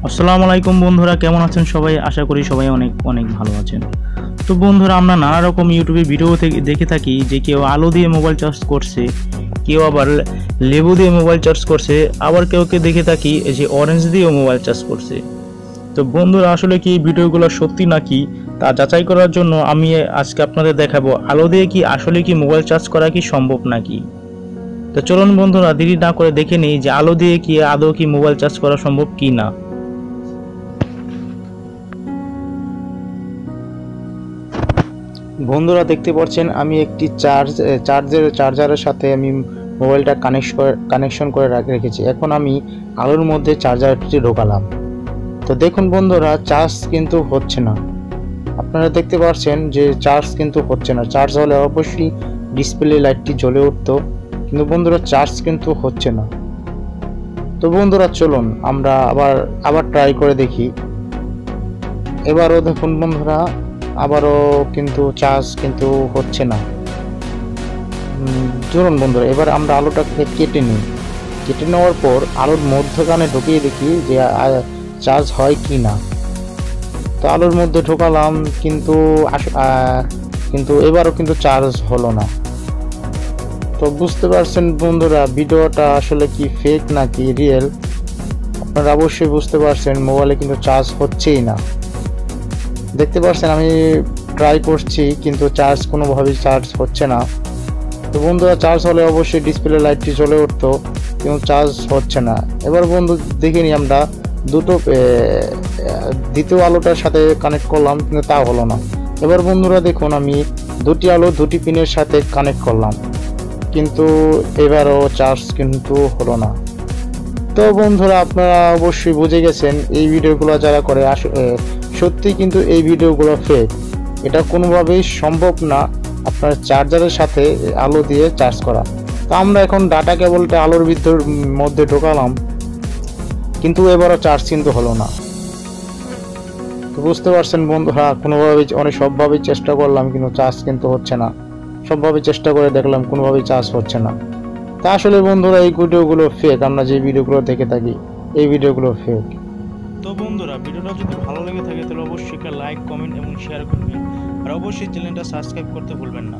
আসসালামু আলাইকুম বন্ধুরা, কেমন আছেন সবাই? আশা করি সবাই অনেক অনেক ভালো আছেন। তো বন্ধুরা, আমরা নানা রকম ইউটিউবে ভিডিও থেকে দেখে থাকি যে কেউ আলো দিয়ে মোবাইল চার্জ করছে, কেউ আবার লেবু দিয়ে মোবাইল চার্জ করছে, আবার কেউ দেখে থাকি যে অরেঞ্জ দিয়েও মোবাইল চার্জ করছে। তো বন্ধুরা, আসলে কি এই ভিডিওগুলো সত্যি নাকি তা যাচাই করার জন্য আমি আজকে আপনাদের দেখাবো আলো দিয়ে কি আসলে কি মোবাইল চার্জ করা কি সম্ভব নাকি। তো চলুন বন্ধুরা, দেরি না করে দেখে নিই যে আলো দিয়ে কি আদৌ কি মোবাইল চার্জ করা সম্ভব কি না। বন্ধুরা, দেখতে পাচ্ছেন আমি একটি চার্জারের সাথে আমি মোবাইলটা কানেকশন করে রেখেছি। এখন আমি আলোর মধ্যে চার্জারটি ঢোকালাম। তো দেখুন বন্ধুরা, চার্জ কিন্তু হচ্ছে না। আপনারা দেখতে পাচ্ছেন যে চার্জ কিন্তু হচ্ছে না। চার্জ হলে অবশ্যই ডিসপ্লে লাইটটি জ্বলে উঠতো, কিন্তু বন্ধুরা চার্জ কিন্তু হচ্ছে না। তো বন্ধুরা চলুন আমরা আবার ট্রাই করে দেখি। এবারও দেখুন বন্ধুরা, আবারও কিন্তু চার্জ কিন্তু হচ্ছে না। চলুন বন্ধুরা, এবার আমরা আলোটাকে কেটে নিই। কেটে নেওয়ার পর আলোর মধ্যখানে ঢুকিয়ে দেখি যে চার্জ হয় কি না। তো আলোর মধ্যে ঢোকালাম, কিন্তু এবারও কিন্তু চার্জ হলো না। তো বুঝতে পারছেন বন্ধুরা, ভিডিওটা আসলে কি ফেক নাকি রিয়েল। আপনারা অবশ্যই বুঝতে পারছেন, মোবাইলে কিন্তু চার্জ হচ্ছেই না। দেখতে পাচ্ছেন আমি ট্রাই করছি, কিন্তু কোনোভাবেই চার্জ হচ্ছে না। তো বন্ধুরা, চার্জ হলে অবশ্যই ডিসপ্লে লাইটটি জ্বলে উঠতো, কিন্তু চার্জ হচ্ছে না। এবার বন্ধু দেখে নিই, আমরা দ্বিতীয় আলোটার সাথে কানেক্ট করলাম, কিন্তু তা হলো না। এবার বন্ধুরা দেখুন, আমি দুটি আলো দুটি পিনের সাথে কানেক্ট করলাম, কিন্তু এবারও চার্জ কিন্তু হলো না। তো বন্ধুরা, আপনারা অবশ্যই বুঝে গেছেন এই ভিডিওগুলো যারা করে সত্যি কিন্তু এই ভিডিওগুলো ফেক। এটা কোনোভাবেই সম্ভব না আপনার চার্জারের সাথে আলো দিয়ে চার্জ করা। তো আমরা এখন ডাটা কেবলটা আলোর মধ্যে ঢোকালাম, কিন্তু এবারও চার্জ কিন্তু হলো না। তো বুঝতে পারছেন বন্ধুরা, সবভাবেই চেষ্টা করলাম, কিন্তু চার্জ কিন্তু হচ্ছে না। সবভাবে চেষ্টা করে দেখলাম, কোনোভাবেই চার্জ হচ্ছে না। তা আসলে বন্ধুরা, এই ভিডিওগুলো ফেক। আমরা যে ভিডিওগুলো দেখে থাকি এই ভিডিওগুলো ফেক। তো বন্ধুরা, ভিডিওটা যদি ভালো লেগে থাকে তাহলে অবশ্যই লাইক, কমেন্ট এবং শেয়ার করবেন, আর অবশ্যই চ্যানেলটা সাবস্ক্রাইব করতে ভুলবেন না।